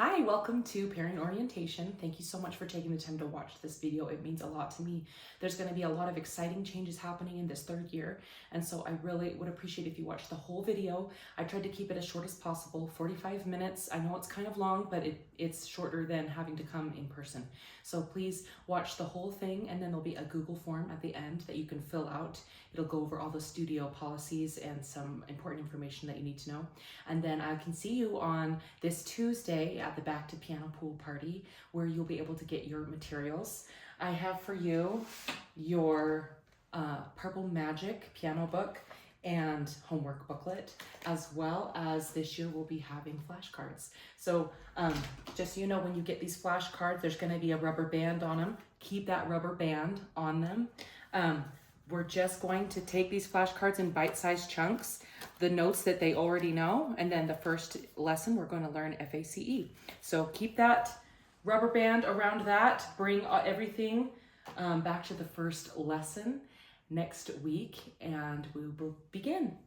Hi, welcome to Parent Orientation. Thank you so much for taking the time to watch this video. It means a lot to me. There's going to be a lot of exciting changes happening in this third year, and so I really would appreciate if you watch the whole video. I tried to keep it as short as possible, 45 minutes. I know it's kind of long, but it's shorter than having to come in person. So please watch the whole thing, and then there'll be a Google form at the end that you can fill out. It'll go over all the studio policies and some important information that you need to know. And then I can see you on this Tuesday at the Back to Piano Pool party where you'll be able to get your materials. I have for you your Purple Magic piano book and homework booklet, as well as this year we'll be having flashcards. So just so you know, when you get these flashcards, there's going to be a rubber band on them. Keep that rubber band on them. We're just going to take these flashcards in bite-sized chunks, the notes that they already know, and then the first lesson we're going to learn FACE. So keep that rubber band around that. Bring everything back to the first lesson next week, and we will begin.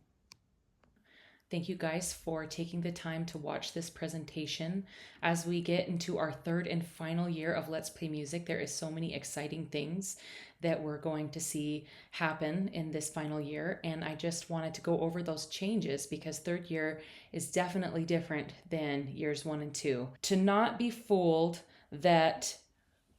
Thank you guys for taking the time to watch this presentation. As we get into our third and final year of Let's Play Music, there is so many exciting things that we're going to see happen in this final year. And I just wanted to go over those changes because third year is definitely different than years 1 and 2. To not be fooled that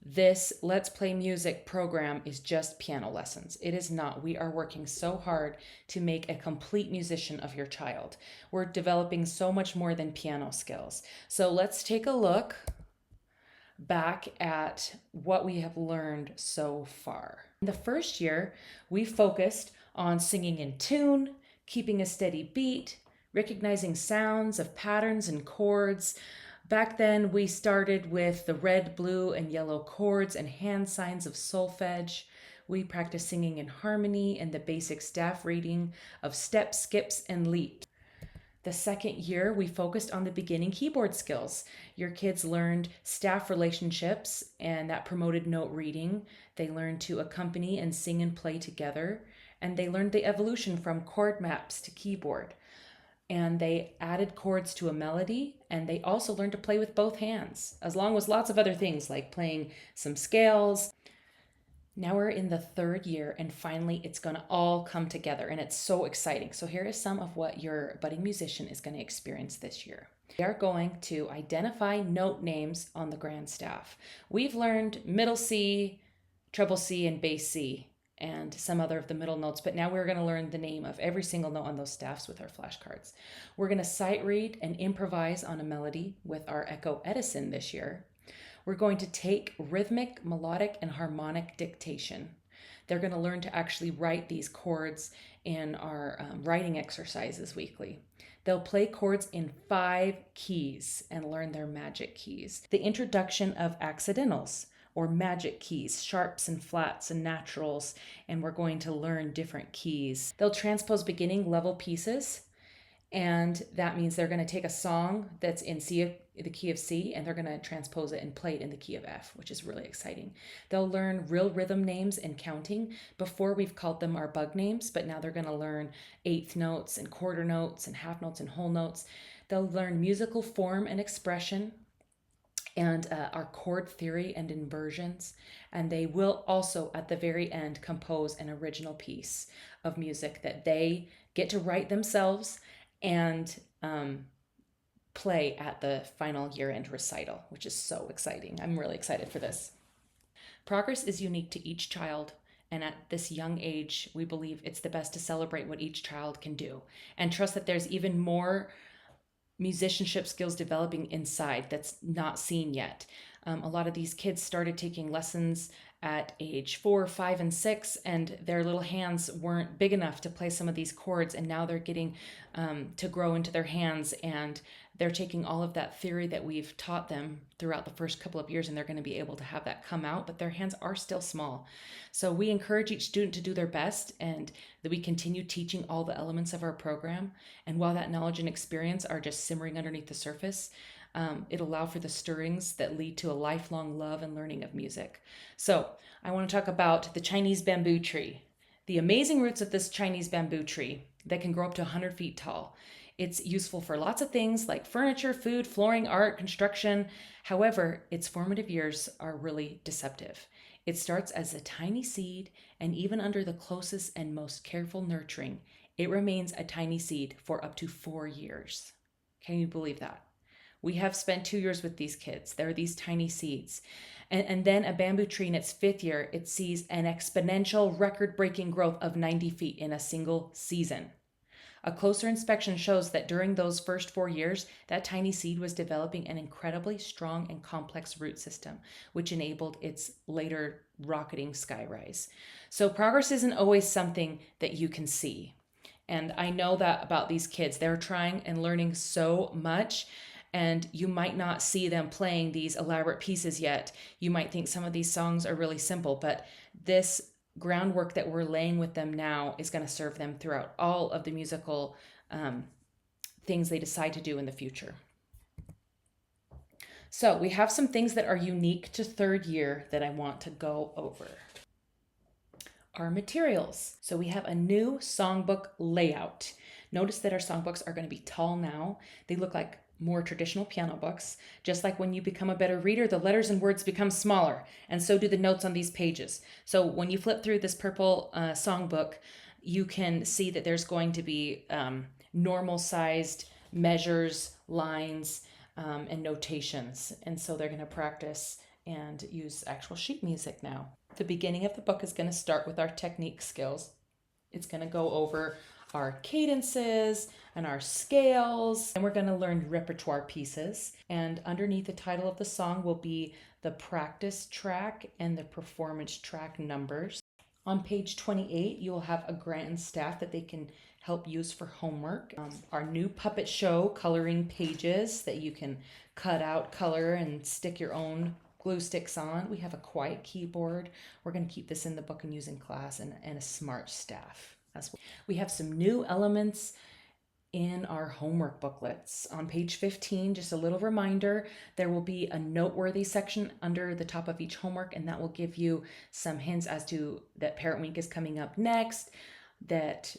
this Let's Play Music program is just piano lessons. It is not. We are working so hard to make a complete musician of your child. We're developing so much more than piano skills. So let's take a look back at what we have learned so far. In the first year, we focused on singing in tune, keeping a steady beat, recognizing sounds of patterns and chords. Back then, we started with the red, blue, and yellow chords and hand signs of solfege. We practiced singing in harmony and the basic staff reading of steps, skips, and leaps. The second year, we focused on the beginning keyboard skills. Your kids learned staff relationships, and that promoted note reading. They learned to accompany and sing and play together, and they learned the evolution from chord maps to keyboard. And they added chords to a melody, and they also learned to play with both hands, as long as lots of other things like playing some scales. Now we're in the third year, and finally it's going to all come together, and it's so exciting. So here is some of what your budding musician is going to experience this year. We are going to identify note names on the grand staff. We've learned middle C, treble C, and bass C, and some other of the middle notes, but now we're going to learn the name of every single note on those staffs with our flashcards. We're going to sight read and improvise on a melody with our Echo Edison this year. We're going to take rhythmic, melodic, and harmonic dictation. They're going to learn to actually write these chords in our writing exercises weekly. They'll play chords in 5 keys and learn their magic keys. The introduction of accidentals, or magic keys, sharps and flats and naturals, and we're going to learn different keys. They'll transpose beginning level pieces, and that means they're going to take a song that's in the key of C, and they're going to transpose it and play it in the key of F, which is really exciting. They'll learn real rhythm names and counting. Before, we've called them our bug names, but now they're going to learn eighth notes and quarter notes and half notes and whole notes. They'll learn musical form and expression, and our chord theory and inversions. And they will also, at the very end, compose an original piece of music that they get to write themselves and play at the final year-end recital, which is so exciting. I'm really excited for this. Progress is unique to each child, and at this young age, we believe it's the best to celebrate what each child can do and trust that there's even more musicianship skills developing inside that's not seen yet. A lot of these kids started taking lessons at age 4, 5, and 6, and their little hands weren't big enough to play some of these chords, and now they're getting to grow into their hands, and they're taking all of that theory that we've taught them throughout the first couple of years, and they're going to be able to have that come out, but their hands are still small. So we encourage each student to do their best, and that we continue teaching all the elements of our program. And while that knowledge and experience are just simmering underneath the surface, it'll allow for the stirrings that lead to a lifelong love and learning of music. So I want to talk about the Chinese bamboo tree. The amazing roots of this Chinese bamboo tree that can grow up to 100 feet tall. It's useful for lots of things like furniture, food, flooring, art, construction. However, its formative years are really deceptive. It starts as a tiny seed, and even under the closest and most careful nurturing, it remains a tiny seed for up to 4 years. Can you believe that? We have spent 2 years with these kids. They're these tiny seeds. And then a bamboo tree in its 5th year, it sees an exponential record-breaking growth of 90 feet in a single season. A closer inspection shows that during those first 4 years, that tiny seed was developing an incredibly strong and complex root system, which enabled its later rocketing skyrise. So progress isn't always something that you can see. And I know that about these kids. They're trying and learning so much, and you might not see them playing these elaborate pieces yet. You might think some of these songs are really simple, but this groundwork that we're laying with them now is going to serve them throughout all of the musical things they decide to do in the future. So we have some things that are unique to 3rd year that I want to go over. Our materials. So we have a new songbook layout. Notice that our songbooks are going to be tall now. They look like more traditional piano books. Just like when you become a better reader, the letters and words become smaller, and so do the notes on these pages. So when you flip through this purple songbook, you can see that there's going to be normal sized measures, lines, and notations. And so they're going to practice and use actual sheet music now. The beginning of the book is going to start with our technique skills. It's going to go over our cadences and our scales, and we're going to learn repertoire pieces. And underneath the title of the song will be the practice track and the performance track numbers. On page 28, you'll have a grant and staff that they can help use for homework. Our new puppet show coloring pages that you can cut out, color, and stick your own glue sticks on. We have a quiet keyboard. We're going to keep this in the book and use in class, and a smart staff as well. We have some new elements in our homework booklets. On page 15, just a little reminder, there will be a noteworthy section under the top of each homework, and that will give you some hints as to that Parent Week is coming up next, that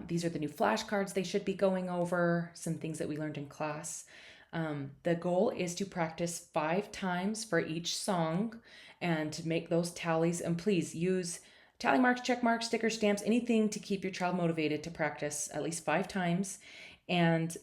these are the new flashcards they should be going over, some things that we learned in class. The goal is to practice 5 times for each song and to make those tallies, and please use tally marks, check marks, sticker stamps, anything to keep your child motivated to practice at least 5 times. And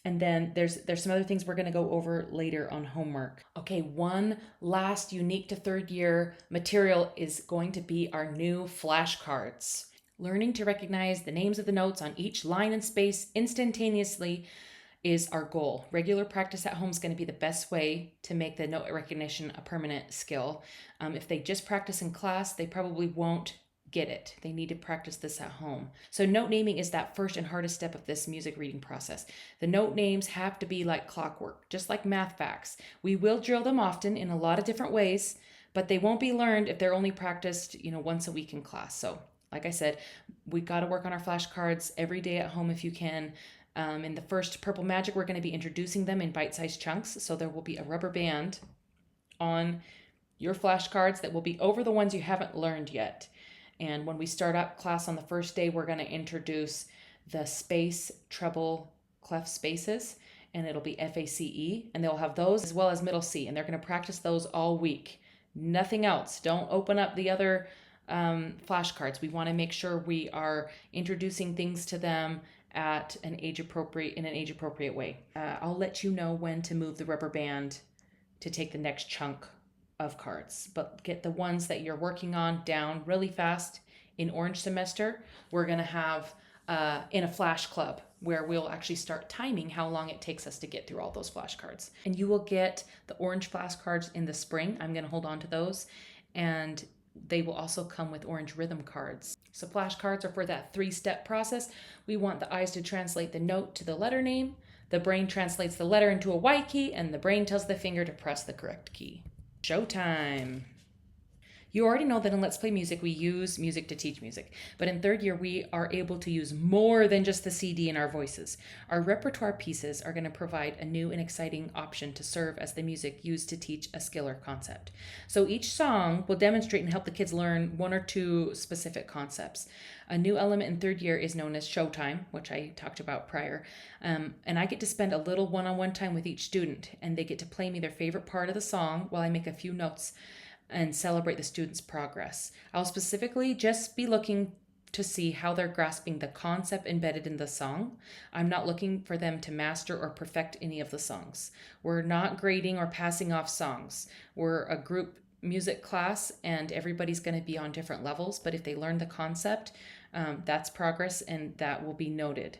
then there's some other things we're going to go over later on homework. Okay, one last unique to 3rd year material is going to be our new flashcards. Learning to recognize the names of the notes on each line and space instantaneously is our goal. Regular practice at home is going to be the best way to make the note recognition a permanent skill. If they just practice in class, they probably won't get it. They need to practice this at home. So note naming is that first and hardest step of this music reading process. The note names have to be like clockwork, just like math facts. We will drill them often in a lot of different ways, but they won't be learned if they're only practiced, once a week in class. So like I said, we've got to work on our flashcards every day at home if you can. In the first Purple Magic, we're going to be introducing them in bite-sized chunks. So there will be a rubber band on your flashcards that will be over the ones you haven't learned yet. And when we start up class on the first day, we're going to introduce the space, treble, clef spaces, and it'll be FACE, and they'll have those as well as middle C, and they're going to practice those all week. Nothing else. Don't open up the other flashcards. We want to make sure we are introducing things to them at in an age appropriate way. I'll let you know when to move the rubber band to take the next chunk of cards, but get the ones that you're working on down really fast. In Orange semester, we're going to have in a flash club where we'll actually start timing how long it takes us to get through all those flashcards. And you will get the orange flashcards in the spring. I'm going to hold on to those, and they will also come with orange rhythm cards. So flashcards are for that 3-step process. We want the eyes to translate the note to the letter name. The brain translates the letter into a Y key, and the brain tells the finger to press the correct key. Showtime. You already know that in Let's Play Music, we use music to teach music. But in third year, we are able to use more than just the CD and our voices. Our repertoire pieces are going to provide a new and exciting option to serve as the music used to teach a skill or concept. So each song will demonstrate and help the kids learn one or two specific concepts. A new element in third year is known as showtime, which I talked about prior. And I get to spend a little one-on-one time with each student, and they get to play me their favorite part of the song while I make a few notes and celebrate the student's progress. I'll specifically just be looking to see how they're grasping the concept embedded in the song. I'm not looking for them to master or perfect any of the songs. We're not grading or passing off songs. We're a group music class, and everybody's going to be on different levels, but if they learn the concept, that's progress, and that will be noted.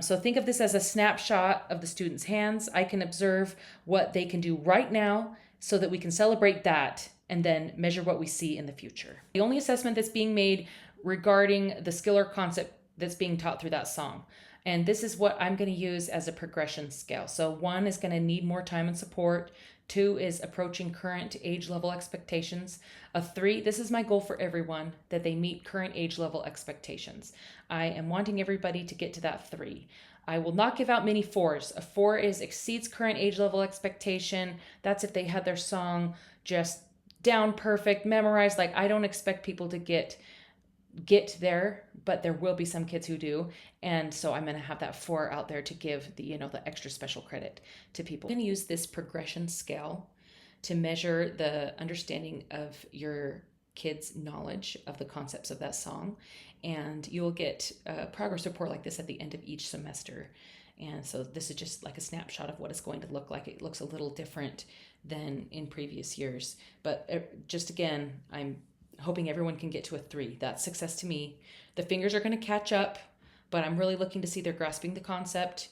So think of this as a snapshot of the student's hands. I can observe what they can do right now so that we can celebrate that and then measure what we see in the future. The only assessment that's being made regarding the skill or concept that's being taught through that song. And this is what I'm going to use as a progression scale. So 1 is going to need more time and support. 2 is approaching current age level expectations. A 3, this is my goal for everyone, that they meet current age level expectations. I am wanting everybody to get to that 3. I will not give out many 4s. A 4 is exceeds current age level expectation. That's if they had their song just down perfect, memorized. Like, I don't expect people to get there, but there will be some kids who do. And so I'm going to have that 4 out there to give the extra special credit to people. I'm going to use this progression scale to measure the understanding of your kids' knowledge of the concepts of that song. And you'll get a progress report like this at the end of each semester. And so this is just like a snapshot of what it's going to look like. It looks a little different than in previous years. But just again, I'm hoping everyone can get to a 3. That's success to me. The fingers are going to catch up, but I'm really looking to see they're grasping the concept.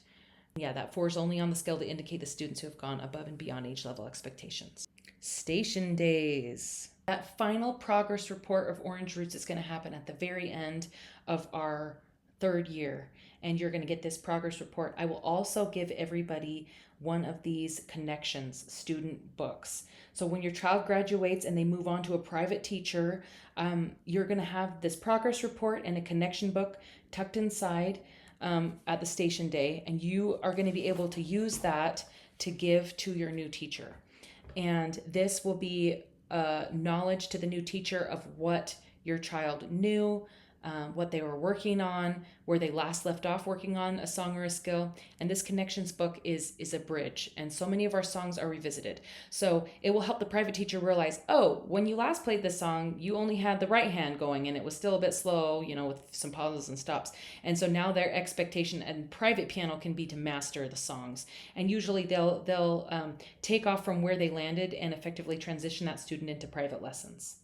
Yeah, that 4 is only on the scale to indicate the students who have gone above and beyond age level expectations. Station days. That final progress report of Orange Roots is going to happen at the very end of our third year, and you're going to get this progress report. I will also give everybody one of these Connections student books. So when your child graduates and they move on to a private teacher, you're going to have this progress report and a connection book tucked inside at the station day, and you are going to be able to use that to give to your new teacher. And this will be knowledge to the new teacher of what your child knew, what they were working on, where they last left off working on a song or a skill. And this Connections book is a bridge, and so many of our songs are revisited. So it will help the private teacher realize, oh, when you last played this song, you only had the right hand going and it was still a bit slow, with some pauses and stops. And so now their expectation and private piano can be to master the songs. And usually they'll take off from where they landed and effectively transition that student into private lessons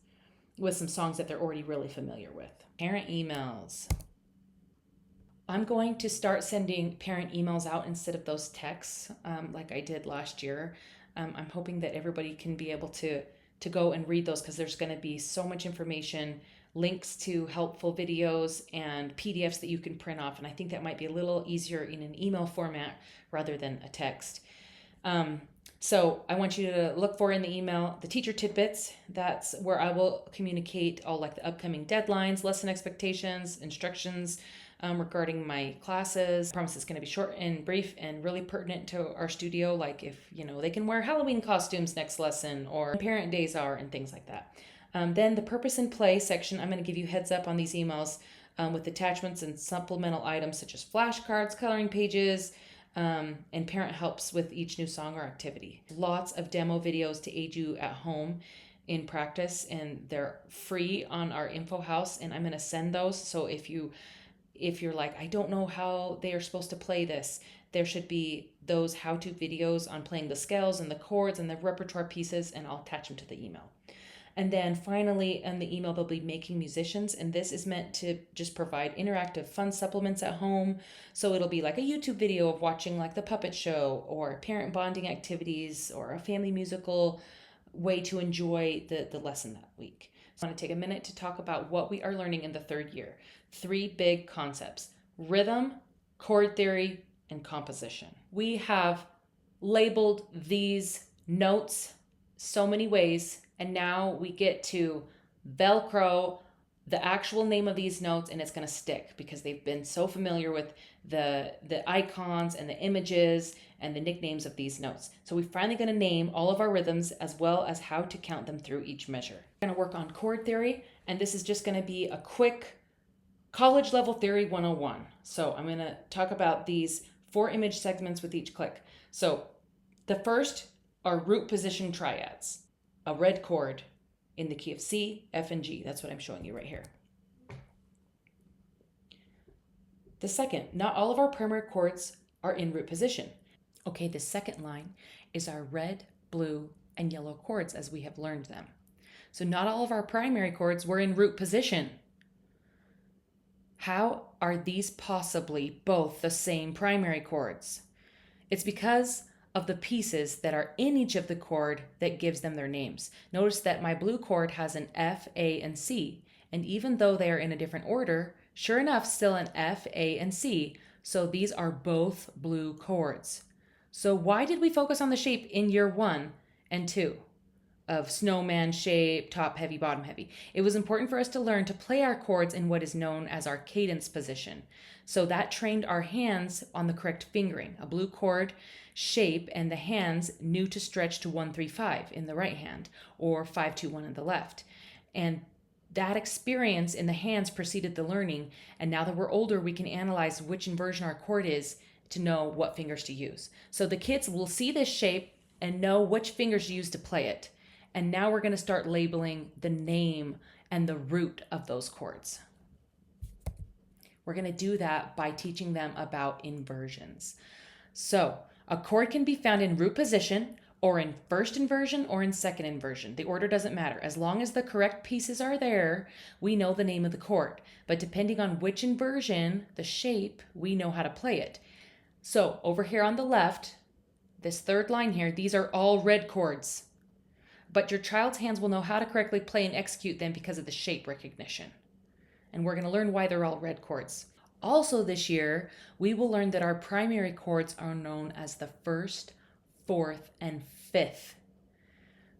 with some songs that they're already really familiar with. Parent emails. I'm going to start sending parent emails out instead of those texts like I did last year. I'm hoping that everybody can be able to go and read those, because there's going to be so much information, links to helpful videos and PDFs that you can print off. And I think that might be a little easier in an email format rather than a text. So I want you to look for in the email the teacher tidbits. That's where I will communicate all like the upcoming deadlines, lesson expectations, instructions regarding my classes. I promise it's going to be short and brief and really pertinent to our studio, like if they can wear Halloween costumes next lesson, or parent days are, and things like that. Then the purpose and play section, I'm going to give you heads up on these emails with attachments and supplemental items such as flashcards, coloring pages, and parent helps with each new song or activity. Lots of demo videos to aid you at home in practice, and they're free on our info house, and I'm going to send those. So if you're like, I don't know how they are supposed to play this, there should be those how-to videos on playing the scales and the chords and the repertoire pieces, and I'll attach them to the email. And then finally, in the email, they'll be making musicians, and this is meant to just provide interactive fun supplements at home. So it'll be like a YouTube video of watching like the puppet show, or parent bonding activities, or a family musical way to enjoy the lesson that week. So I want to take a minute to talk about what we are learning in the third year. 3 big concepts: rhythm, chord theory, and composition. We have labeled these notes so many ways, and now we get to Velcro the actual name of these notes, and it's going to stick because they've been so familiar with the icons and the images and the nicknames of these notes. So we're finally going to name all of our rhythms as well as how to count them through each measure. We're going to work on chord theory, and this is just going to be a quick college level theory 101. So I'm going to talk about these 4 image segments with each click. So the first are root position triads, a red chord in the key of C, F, and G. That's what I'm showing you right here. The second, not all of our primary chords are in root position. Okay, the second line is our red, blue, and yellow chords as we have learned them. So not all of our primary chords were in root position. How are these possibly both the same primary chords? It's because of the pieces that are in each of the chord that gives them their names. Notice that my blue chord has an F, A, and C, and even though they are in a different order, sure enough, still an F, A, and C, so these are both blue chords. So why did we focus on the shape in year 1 and 2 of snowman shape, top heavy, bottom heavy? It was important for us to learn to play our chords in what is known as our cadence position. So that trained our hands on the correct fingering. A blue chord shape, and the hands knew to stretch to 1-3-5 in the right hand or 5-2-1 in the left. And that experience in the hands preceded the learning. And now that we're older, we can analyze which inversion our chord is to know what fingers to use. So the kids will see this shape and know which fingers to use to play it. And now we're going to start labeling the name and the root of those chords. We're going to do that by teaching them about inversions. So a chord can be found in root position or in first inversion or in second inversion. The order doesn't matter. As long as the correct pieces are there, we know the name of the chord. But depending on which inversion, the shape, we know how to play it. So over here on the left, this third line here, these are all red chords. But your child's hands will know how to correctly play and execute them because of the shape recognition. And we're going to learn why they're all red chords. Also this year, we will learn that our primary chords are known as the 1st, 4th, and 5th.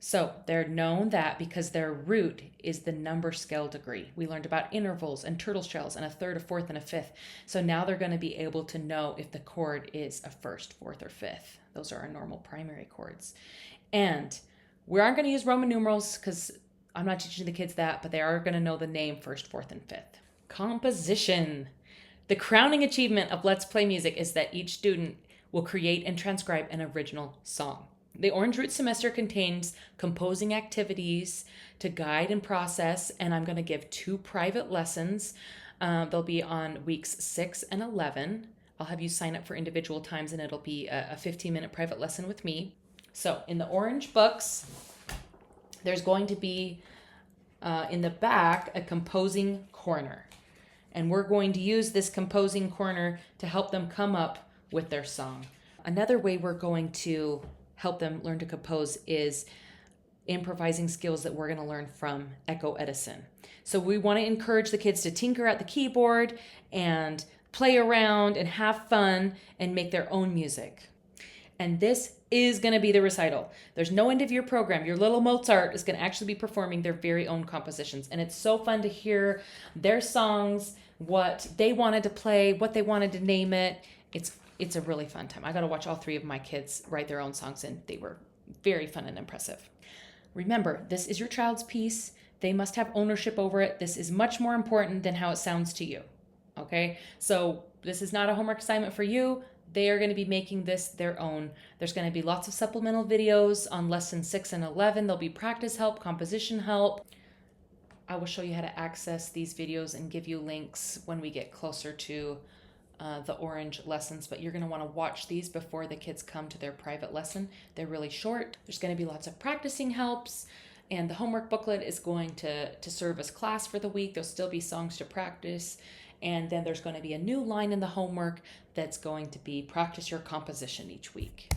So they're known that because their root is the number scale degree. We learned about intervals and turtle shells and a 3rd, a 4th, and a 5th. So now they're going to be able to know if the chord is a 1st, 4th, or 5th. Those are our normal primary chords. And we aren't going to use Roman numerals because I'm not teaching the kids that, but they are going to know the name 1st, 4th, and 5th. Composition. The crowning achievement of Let's Play Music is that each student will create and transcribe an original song. The Orange Root semester contains composing activities to guide and process, and I'm going to give 2 private lessons. They'll be on weeks 6 and 11. I'll have you sign up for individual times, and it'll be a 15-minute private lesson with me. So in the orange books, there's going to be in the back a composing corner. And we're going to use this composing corner to help them come up with their song. Another way we're going to help them learn to compose is improvising skills that we're going to learn from Echo Edison. So we want to encourage the kids to tinker at the keyboard and play around and have fun and make their own music. And this is going to be the recital. There's no end of year program. Your little Mozart is going to actually be performing their very own compositions. And it's so fun to hear their songs, what they wanted to play, what they wanted to name it. It's a really fun time. I got to watch all 3 of my kids write their own songs, and they were very fun and impressive. Remember, this is your child's piece. They must have ownership over it. This is much more important than how it sounds to you. Okay? So this is not a homework assignment for you. They are going to be making this their own. There's going to be lots of supplemental videos on lesson 6 and 11. There'll be practice help, composition help. I will show you how to access these videos and give you links when we get closer to the orange lessons, but you're going to want to watch these before the kids come to their private lesson. They're really short. There's going to be lots of practicing helps, and the homework booklet is going to serve as class for the week. There'll still be songs to practice. And then there's going to be a new line in the homework that's going to be practice your composition each week.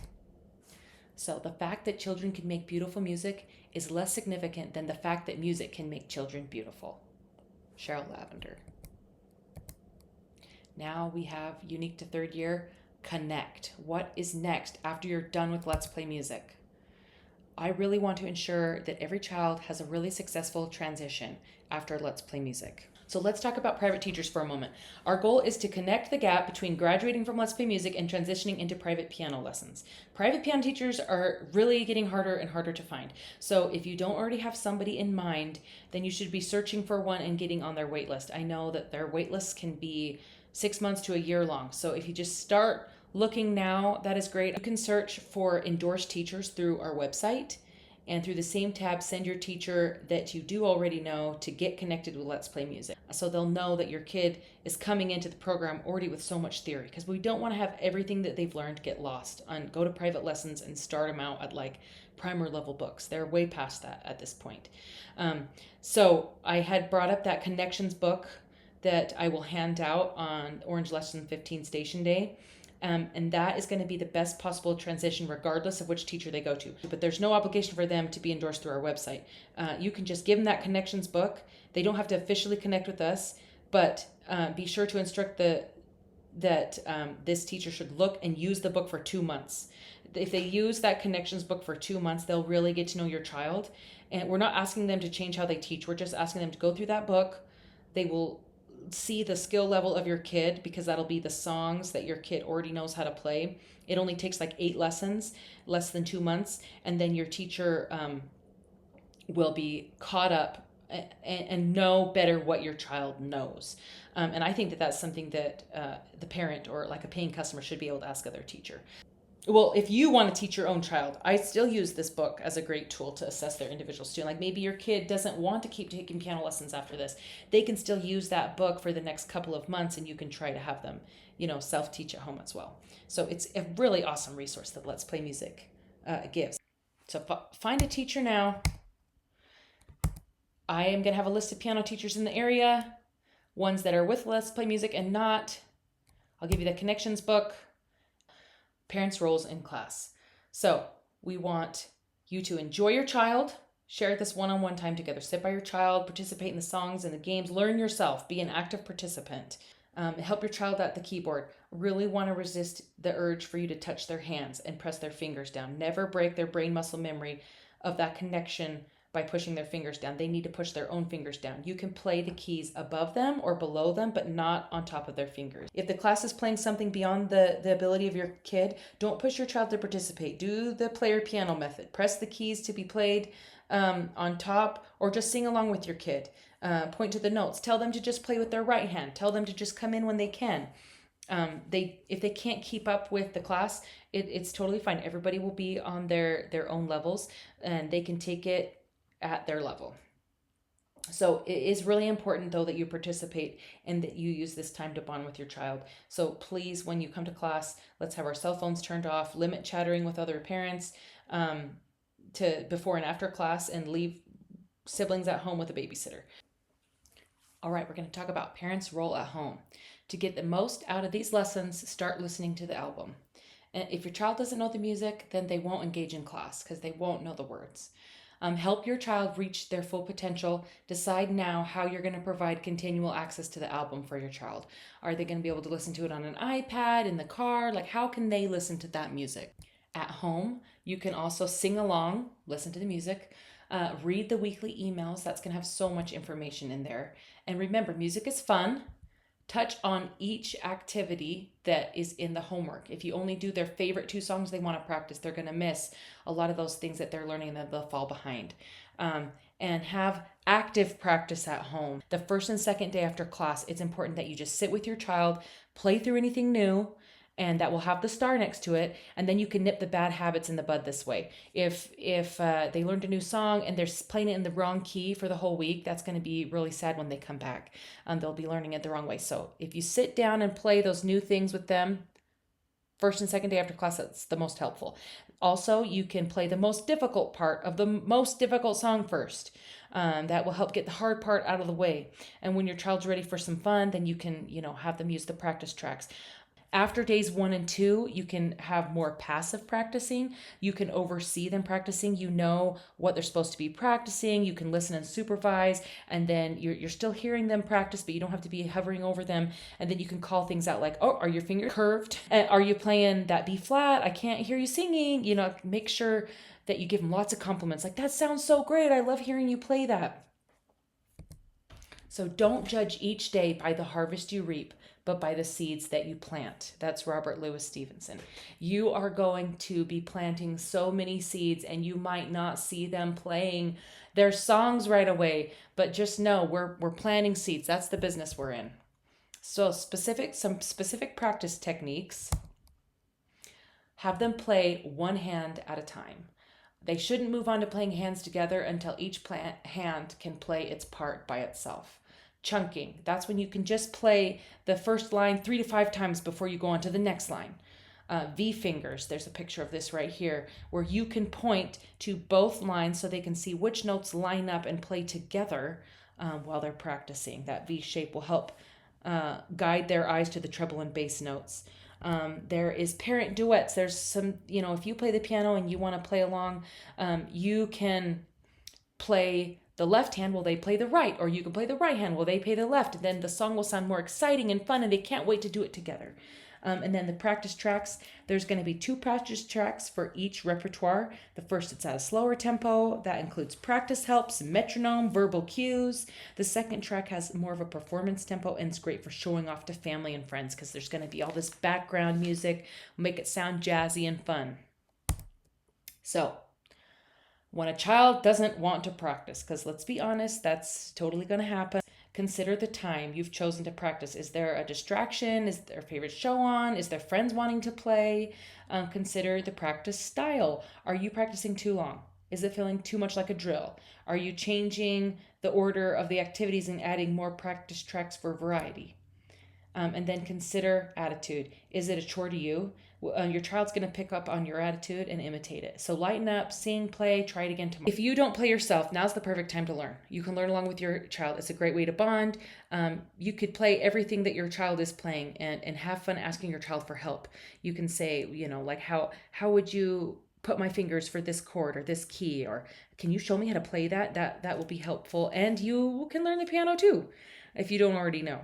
So the fact that children can make beautiful music is less significant than the fact that music can make children beautiful. Cheryl Lavender. Now we have unique to 3rd year, connect. What is next after you're done with Let's Play Music? I really want to ensure that every child has a really successful transition after Let's Play Music. So let's talk about private teachers for a moment. Our goal is to connect the gap between graduating from Let's Play Music and transitioning into private piano lessons. Private piano teachers are really getting harder and harder to find. So if you don't already have somebody in mind, then you should be searching for one and getting on their wait list. I know that their wait lists can be 6 months to a year long. So if you just start looking now, that is great. You can search for endorsed teachers through our website, and through the same tab, send your teacher that you do already know to get connected with Let's Play Music. So they'll know that your kid is coming into the program already with so much theory, because we don't want to have everything that they've learned get lost and go to private lessons and start them out at like primer level books. They're way past that at this point. So I had brought up that connections book that I will hand out on Orange Lesson 15 Station Day. And that is going to be the best possible transition regardless of which teacher they go to. But there's no obligation for them to be endorsed through our website. You can just give them that connections book. They don't have to officially connect with us, but be sure to instruct that this teacher should look and use the book for 2 months. If they use that connections book for 2 months, they'll really get to know your child. And we're not asking them to change how they teach. We're just asking them to go through that book. They will see the skill level of your kid, because that'll be the songs that your kid already knows how to play. It only takes like 8 lessons, less than 2 months, and then your teacher will be caught up and know better what your child knows. And I think that that's something that the parent or like a paying customer should be able to ask of their teacher. Well, if you want to teach your own child, I still use this book as a great tool to assess their individual student. Like maybe your kid doesn't want to keep taking piano lessons after this. They can still use that book for the next couple of months, and you can try to have them, self-teach at home as well. So it's a really awesome resource that Let's Play Music gives. So find a teacher now. I am going to have a list of piano teachers in the area, ones that are with Let's Play Music and not. I'll give you the connections book. Parents' roles in class. So we want you to enjoy your child, share this one-on-one time together, sit by your child, participate in the songs and the games, learn yourself, be an active participant, help your child at the keyboard. Really want to resist the urge for you to touch their hands and press their fingers down. Never break their brain muscle memory of that connection by pushing their fingers down. They need to push their own fingers down. You can play the keys above them or below them, but not on top of their fingers. If the class is playing something beyond the ability of your kid, don't push your child to participate. Do the player piano method. Press the keys to be played on top, or just sing along with your kid. Point to the notes. Tell them to just play with their right hand. Tell them to just come in when they can. If they can't keep up with the class, it's totally fine. Everybody will be on their own levels, and they can take it at their level. So it is really important though that you participate and that you use this time to bond with your child. So please, when you come to class, let's have our cell phones turned off, limit chattering with other parents to before and after class, and leave siblings at home with a babysitter. All right, we're going to talk about parents' role at home. To get the most out of these lessons, start listening to the album. And if your child doesn't know the music, then they won't engage in class because they won't know the words. Help your child reach their full potential. Decide now how you're going to provide continual access to the album for your child. Are they going to be able to listen to it on an iPad, in the car? Like, how can they listen to that music? At home, you can also sing along, listen to the music, read the weekly emails. That's going to have so much information in there. And remember, music is fun. Touch on each activity that is in the homework. If you only do their favorite 2 songs they want to practice, they're going to miss a lot of those things that they're learning, and then they'll fall behind. And have active practice at home. The first and second day after class, it's important that you just sit with your child, play through anything new, and that will have the star next to it, and then you can nip the bad habits in the bud this way. If they learned a new song and they're playing it in the wrong key for the whole week, that's going to be really sad when they come back. They'll be learning it the wrong way. So if you sit down and play those new things with them, first and second day after class, that's the most helpful. Also, you can play the most difficult part of the most difficult song first. That will help get the hard part out of the way. And when your child's ready for some fun, then you can, have them use the practice tracks. After days 1 and 2, you can have more passive practicing. You can oversee them practicing. You know what they're supposed to be practicing. You can listen and supervise, and then you're still hearing them practice, but you don't have to be hovering over them. And then you can call things out like, oh, are your fingers curved? Are you playing that B flat? I can't hear you singing. You know, make sure that you give them lots of compliments. Like, that sounds so great. I love hearing you play that. So don't judge each day by the harvest you reap, but by the seeds that you plant. That's Robert Louis Stevenson. You are going to be planting so many seeds, and you might not see them playing their songs right away, but just know we're planting seeds. That's the business we're in. So some specific practice techniques. Have them play one hand at a time. They shouldn't move on to playing hands together until each hand can play its part by itself. Chunking, that's when you can just play the first line 3 to 5 times before you go on to the next line. V fingers, there's a picture of this right here, where you can point to both lines so they can see which notes line up and play together while they're practicing. That V shape will help guide their eyes to the treble and bass notes. There is parent duets. There's some, if you play the piano and you want to play along, you can play the left hand while they play the right, or you can play the right hand while they play the left. And then the song will sound more exciting and fun, and they can't wait to do it together. And then the practice tracks, there's going to be 2 practice tracks for each repertoire. The first, it's at a slower tempo. That includes practice helps, metronome, verbal cues. The second track has more of a performance tempo, and it's great for showing off to family and friends because there's going to be all this background music, make it sound jazzy and fun. So when a child doesn't want to practice, because let's be honest, that's totally going to happen, consider the time you've chosen to practice. Is there a distraction? Is their favorite show on? Is there friends wanting to play? Consider the practice style. Are you practicing too long? Is it feeling too much like a drill? Are you changing the order of the activities and adding more practice tracks for variety? And then consider attitude. Is it a chore to you? Your child's going to pick up on your attitude and imitate it. So lighten up, sing, play, try it again tomorrow. If you don't play yourself, now's the perfect time to learn. You can learn along with your child. It's a great way to bond. You could play everything that your child is playing and have fun asking your child for help. You can say, like how would you put my fingers for this chord or this key, or can you show me how to play that? That will be helpful. And you can learn the piano too, if you don't already know.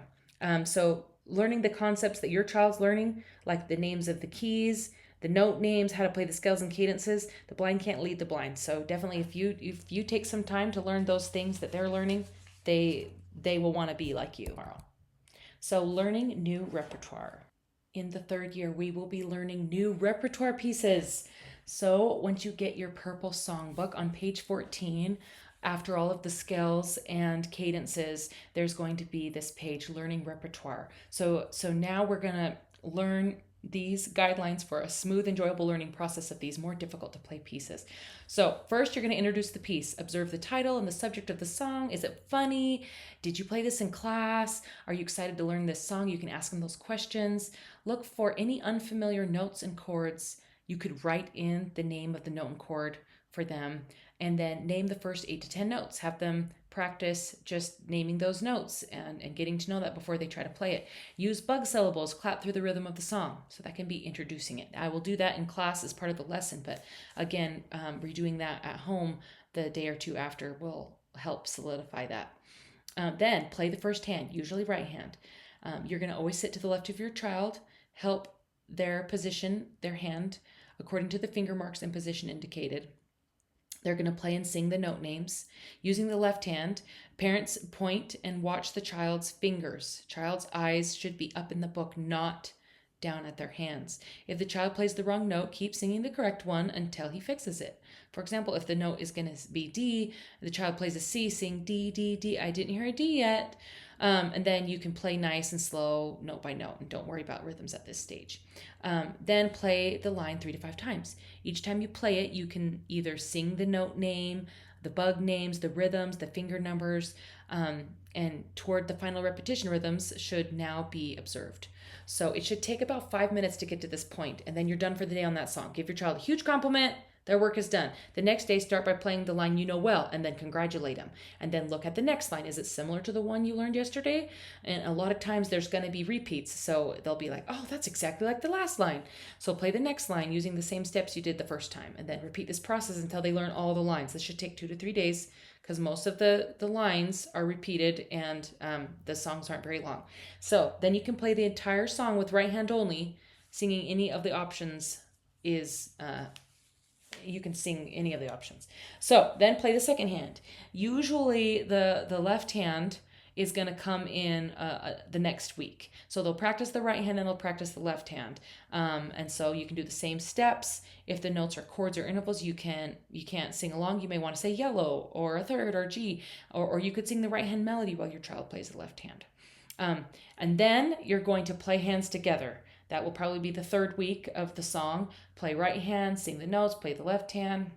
So learning the concepts that your child's learning, like the names of the keys, the note names, how to play the scales and cadences. The blind can't lead the blind. So definitely if you take some time to learn those things that they're learning, they will want to be like you tomorrow. So learning new repertoire. In the 3rd year, we will be learning new repertoire pieces. So once you get your purple songbook on page 14, after all of the scales and cadences, there's going to be this page, learning repertoire. So now we're going to learn these guidelines for a smooth, enjoyable learning process of these more difficult to play pieces. So first, you're going to introduce the piece. Observe the title and the subject of the song. Is it funny? Did you play this in class? Are you excited to learn this song? You can ask them those questions. Look for any unfamiliar notes and chords. You could write in the name of the note and chord for them, and then name the first 8 to 10 notes. Have them practice just naming those notes and getting to know that before they try to play it. Use bug syllables, clap through the rhythm of the song. So that can be introducing it. I will do that in class as part of the lesson, but again, redoing that at home the day or 2 after will help solidify that. Then play the first hand, usually right hand. You're going to always sit to the left of your child, help their position, their hand, according to the finger marks and position indicated. They're going to play and sing the note names. Using the left hand, parents point and watch the child's fingers. Child's eyes should be up in the book, not down at their hands. If the child plays the wrong note, keep singing the correct one until he fixes it. For example, if the note is going to be D, the child plays a C, sing D, D, D. I didn't hear a D yet. And then you can play nice and slow, note by note, and don't worry about rhythms at this stage. Then play the line 3 to 5 times. Each time you play it, you can either sing the note name, the bug names, the rhythms, the finger numbers, and toward the final repetition, rhythms should now be observed. So it should take about 5 minutes to get to this point, and then you're done for the day on that song. Give your child a huge compliment. Their work is done. The next day, start by playing the line you know well and then congratulate them. And then look at the next line. Is it similar to the one you learned yesterday? And a lot of times there's going to be repeats. So they'll be like, oh, that's exactly like the last line. So play the next line using the same steps you did the first time. And then repeat this process until they learn all the lines. This should take 2 to 3 days because most of the lines are repeated and the songs aren't very long. So then you can play the entire song with right hand only. Singing any of the options is, you can sing any of the options. So then play the second hand. Usually the left hand is going to come in the next week. So they'll practice the right hand and they'll practice the left hand. And so you can do the same steps. If the notes are chords or intervals, you can't sing along. You may want to say yellow or a third or G, or you could sing the right hand melody while your child plays the left hand. And then you're going to play hands together. That will probably be the third week of the song. Play right hand, sing the notes, play the left hand.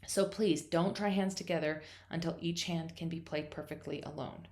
So please don't try hands together until each hand can be played perfectly alone.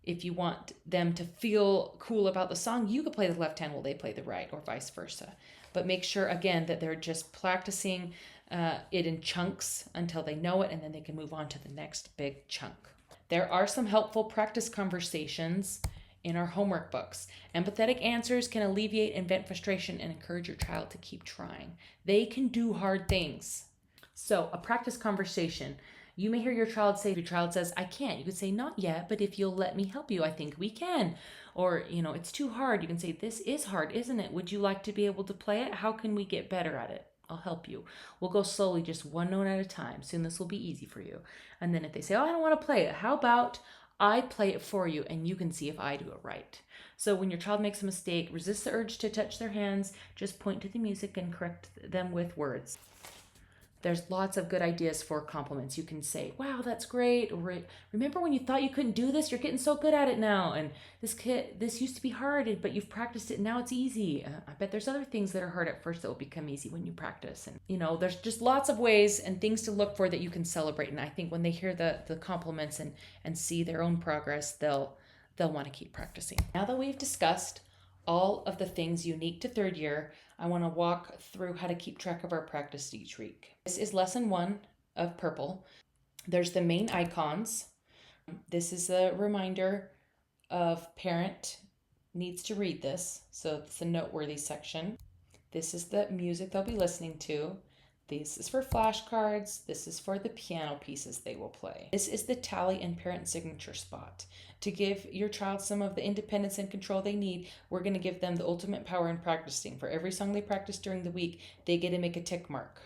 If you want them to feel cool about the song, you could play the left hand while they play the right, or vice versa. But make sure, again, that they're just practicing it in chunks until they know it, and then they can move on to the next big chunk. There are some helpful practice conversations in our homework books. Empathetic answers can alleviate and vent frustration and encourage your child to keep trying. They can do hard things. So a practice conversation. You may hear your child say, if your child says, I can't, you could say, not yet, but if you'll let me help you, I think we can. Or, it's too hard. You can say, this is hard, isn't it? Would you like to be able to play it? How can we get better at it? I'll help you. We'll go slowly, just one note at a time. Soon this will be easy for you. And then if they say, oh, I don't want to play it, how about I play it for you and you can see if I do it right. So when your child makes a mistake, resist the urge to touch their hands, just point to the music and correct them with words. There's lots of good ideas for compliments. You can say, wow, that's great. Or, remember when you thought you couldn't do this? You're getting so good at it now. And this used to be hard, but you've practiced it. And now it's easy. I bet there's other things that are hard at first that will become easy when you practice. And, there's just lots of ways and things to look for that you can celebrate. And I think when they hear the compliments and see their own progress, they'll want to keep practicing. Now that we've discussed all of the things unique to third year, I want to walk through how to keep track of our practice each week. This is lesson 1 of Purple. There's the main icons. This is a reminder of parent needs to read this. So it's a noteworthy section. This is the music they'll be listening to. This is for flashcards. This is for the piano pieces they will play. This is the tally and parent signature spot. To give your child some of the independence and control they need, we're going to give them the ultimate power in practicing. For every song they practice during the week, they get to make a tick mark.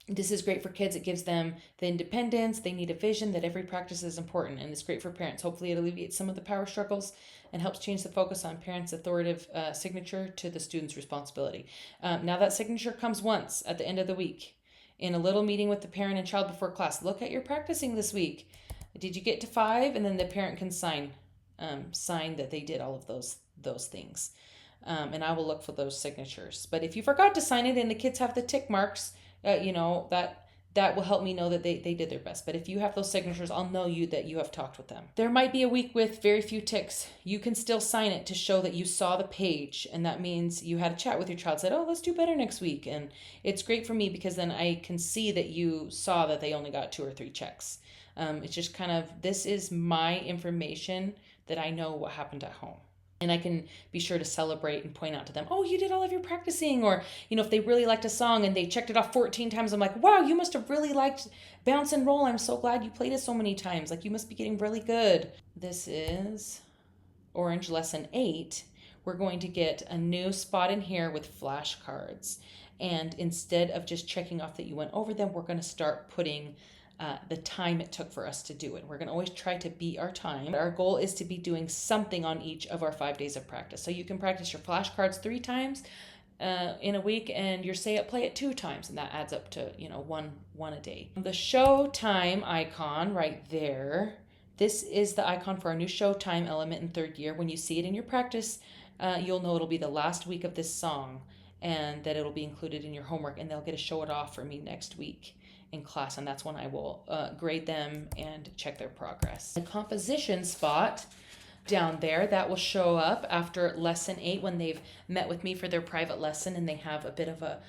This is great for kids. It gives them the independence. They need a vision that every practice is important, and it's great for parents. Hopefully it alleviates some of the power struggles and helps change the focus on parents' authoritative signature to the student's responsibility. Now that signature comes once at the end of the week in a little meeting with the parent and child before class. Look at your practicing this week. Did you get to 5? And then the parent can sign that they did all of those things. And I will look for those signatures. But if you forgot to sign it and the kids have the tick marks, that will help me know that they did their best. But if you have those signatures, I'll know that you have talked with them. There might be a week with very few ticks. You can still sign it to show that you saw the page. And that means you had a chat with your child, said, oh, let's do better next week. And it's great for me because then I can see that you saw that they only got 2 or 3 checks. It's just kind of, this is my information that I know what happened at home. And I can be sure to celebrate and point out to them, oh, you did all of your practicing. Or, if they really liked a song and they checked it off 14 times, I'm like, wow, you must have really liked Bounce and Roll. I'm so glad you played it so many times. Like, you must be getting really good. This is Orange Lesson 8. We're going to get a new spot in here with flashcards. And instead of just checking off that you went over them, we're going to start putting the time it took for us to do it. We're going to always try to beat our time. Our goal is to be doing something on each of our 5 days of practice. So you can practice your flashcards 3 times in a week and your say it, play it 2 times. And that adds up to, one a day. The show time icon right there. This is the icon for our new show time element in third year. When you see it in your practice, you'll know it'll be the last week of this song and that it'll be included in your homework, and they'll get to show it off for me next week in class, and that's when I will grade them and check their progress. The composition spot, down there. That will show up after lesson 8 when they've met with me for their private lesson and they have a bit of a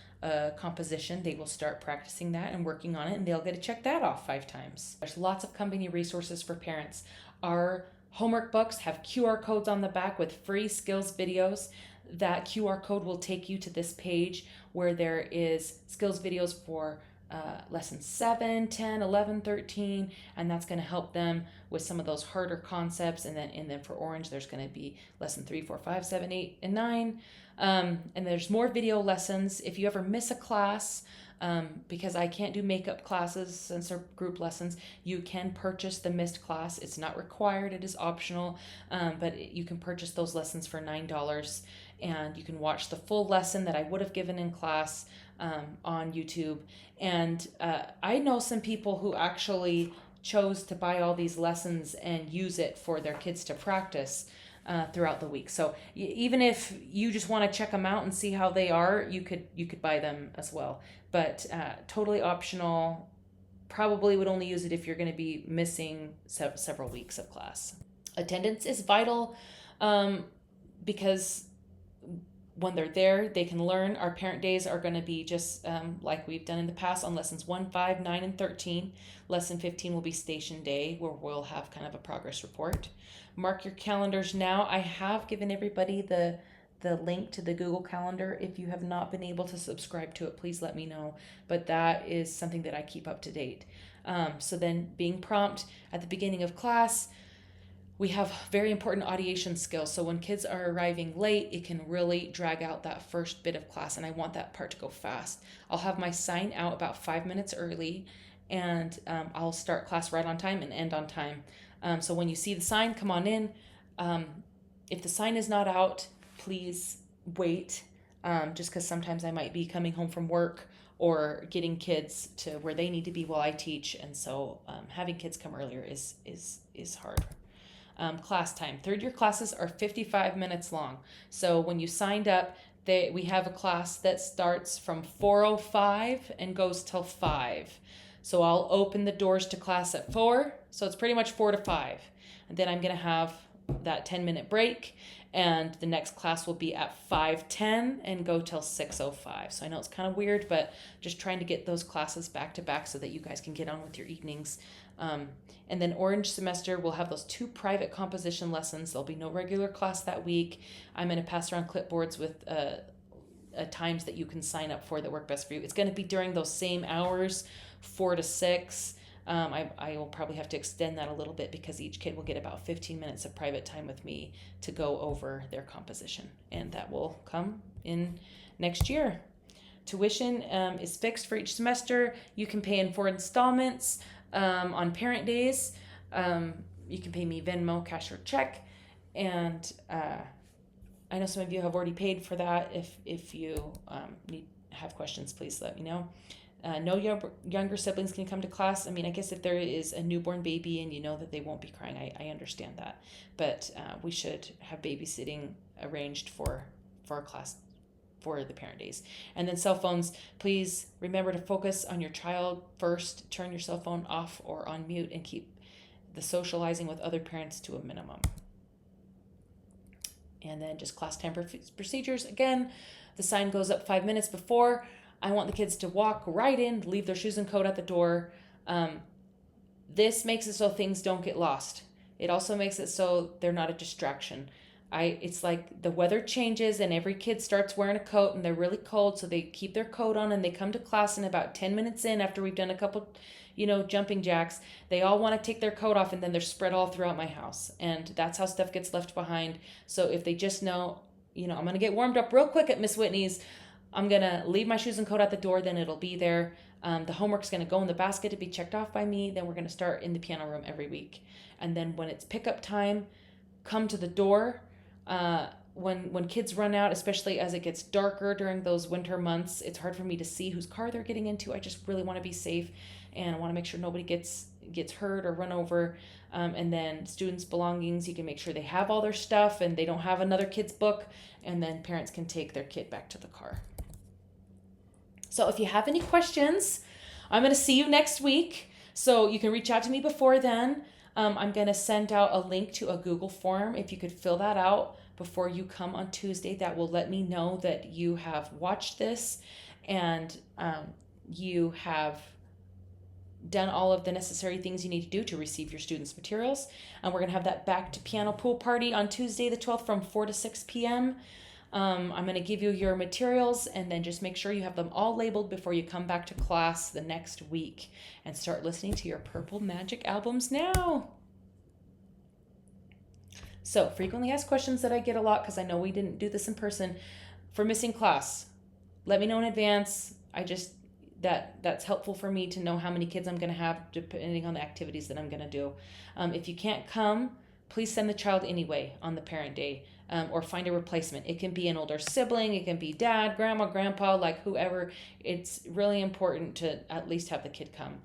composition. They will start practicing that and working on it, and they'll get to check that off 5 times. There's lots of company resources for parents. Our homework books have QR codes on the back with free skills videos. That QR code will take you to this page where there is skills videos for lessons 7, 10, 11, 13, and that's going to help them with some of those harder concepts. And then for Orange, there's going to be lesson 3, 4, 5, 7, 8, and 9. And there's more video lessons. If you ever miss a class, because I can't do makeup classes since they're group lessons, you can purchase the missed class. It's not required, it is optional, but you can purchase those lessons for $9, and you can watch the full lesson that I would have given in class on YouTube. And I know some people who actually chose to buy all these lessons and use it for their kids to practice throughout the week. So even if you just want to check them out and see how they are, you could buy them as well. But totally optional. Probably would only use it if you're going to be missing several weeks of class. Attendance is vital because when they're there, they can learn. Our parent days are going to be just like we've done in the past on lessons 1, 5, 9, and 13. Lesson 15 will be station day, where we'll have kind of a progress report. Mark your calendars now. I have given everybody the link to the Google Calendar. If you have not been able to subscribe to it, please let me know. But that is something that I keep up to date. So then being prompt at the beginning of class, we have very important audiation skills. So when kids are arriving late, it can really drag out that first bit of class, and I want that part to go fast. I'll have my sign out about 5 minutes early, and I'll start class right on time and end on time. So when you see the sign, come on in. If the sign is not out, please wait, just because sometimes I might be coming home from work or getting kids to where they need to be while I teach, and so having kids come earlier is hard. Class time. Third year classes are 55 minutes long. So when you signed up, we have a class that starts from 4:05 and goes till 5. So I'll open the doors to class at 4. So it's pretty much 4 to 5. And then I'm going to have that 10-minute break. And the next class will be at 5:10 and go till 6:05. So I know it's kind of weird, but just trying to get those classes back to back so that you guys can get on with your evenings. And then Orange semester, we'll have those 2 private composition lessons. There'll be no regular class that week. I'm going to pass around clipboards with times that you can sign up for that work best for you. It's going to be during those same hours, 4 to 6. I will probably have to extend that a little bit because each kid will get about 15 minutes of private time with me to go over their composition, and that will come in next year. Tuition is fixed for each semester. You can pay in 4 installments on parent days. You can pay me Venmo, cash, or check, and I know some of you have already paid for that. If you have questions, please let me know. No younger siblings can come to class. I mean, I guess if there is a newborn baby and you know that they won't be crying, I understand that. But we should have babysitting arranged for our class for the parent days. And then cell phones, please remember to focus on your child first. Turn your cell phone off or on mute and keep the socializing with other parents to a minimum. And then just class time procedures. Again, the sign goes up 5 minutes before. I want the kids to walk right in, leave their shoes and coat at the door. This makes it so things don't get lost. It also makes it so they're not a distraction. It's like the weather changes and every kid starts wearing a coat and they're really cold, so they keep their coat on and they come to class, and about 10 minutes in, after we've done a couple, jumping jacks, they all want to take their coat off, and then they're spread all throughout my house. And that's how stuff gets left behind. So if they just know, I'm going to get warmed up real quick at Miss Whitney's, I'm going to leave my shoes and coat at the door, then it'll be there. The homework's going to go in the basket to be checked off by me. Then we're going to start in the piano room every week. And then when it's pickup time, come to the door. When kids run out, especially as it gets darker during those winter months, it's hard for me to see whose car they're getting into. I just really want to be safe, and I want to make sure nobody gets hurt or run over. And then students' belongings, you can make sure they have all their stuff and they don't have another kid's book, and then parents can take their kid back to the car. So if you have any questions, I'm going to see you next week. So you can reach out to me before then. I'm going to send out a link to a Google form. If you could fill that out before you come on Tuesday, that will let me know that you have watched this and you have done all of the necessary things you need to do to receive your students' materials. And we're going to have that back to piano pool party on Tuesday the 12th from 4 to 6 p.m. I'm going to give you your materials and then just make sure you have them all labeled before you come back to class the next week and start listening to your Purple Magic albums now. So, frequently asked questions that I get a lot because I know we didn't do this in person. For missing class, let me know in advance. That's helpful for me to know how many kids I'm going to have depending on the activities that I'm going to do. If you can't come, please send the child anyway on the parent day, or find a replacement. It can be an older sibling, it can be dad, grandma, grandpa, like whoever. It's really important to at least have the kid come.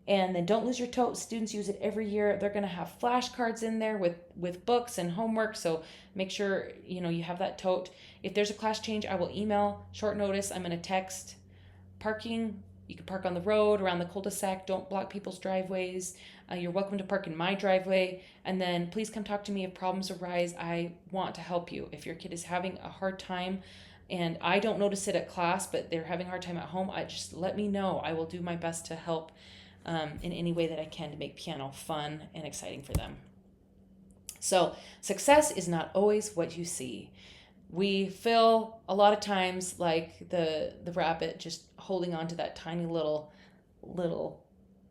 And then don't lose your tote. Students use it every year. They're going to have flashcards in there with books and homework. So make sure you have that tote. If there's a class change, I will email short notice. I'm going to text. Parking, you can park on the road, around the cul-de-sac. Don't block people's driveways. You're welcome to park in my driveway. And then please come talk to me if problems arise. I want to help you. If your kid is having a hard time and I don't notice it at class, but they're having a hard time at home, just let me know. I will do my best to help in any way that I can to make piano fun and exciting for them. So success is not always what you see. We feel a lot of times like the rabbit just holding on to that tiny little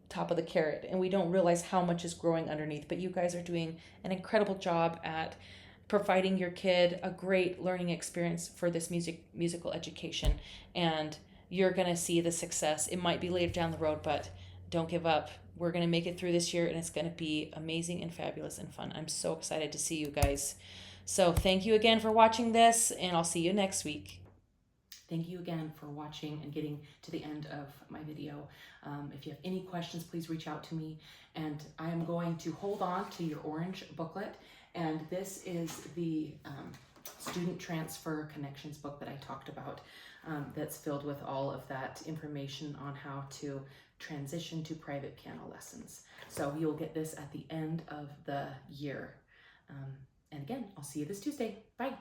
top of the carrot, and we don't realize how much is growing underneath. But you guys are doing an incredible job at providing your kid a great learning experience for this musical education, and you're going to see the success. It might be later down the road, but don't give up. We're going to make it through this year, and it's going to be amazing and fabulous and fun. I'm so excited to see you guys. So thank you again for watching this, and I'll see you next week. Thank you again for watching and getting to the end of my video. If you have any questions, please reach out to me. And I am going to hold on to your orange booklet. And this is the Student Transfer Connections book that I talked about, that's filled with all of that information on how to transition to private piano lessons. So you'll get this at the end of the year. And again, I'll see you this Tuesday. Bye.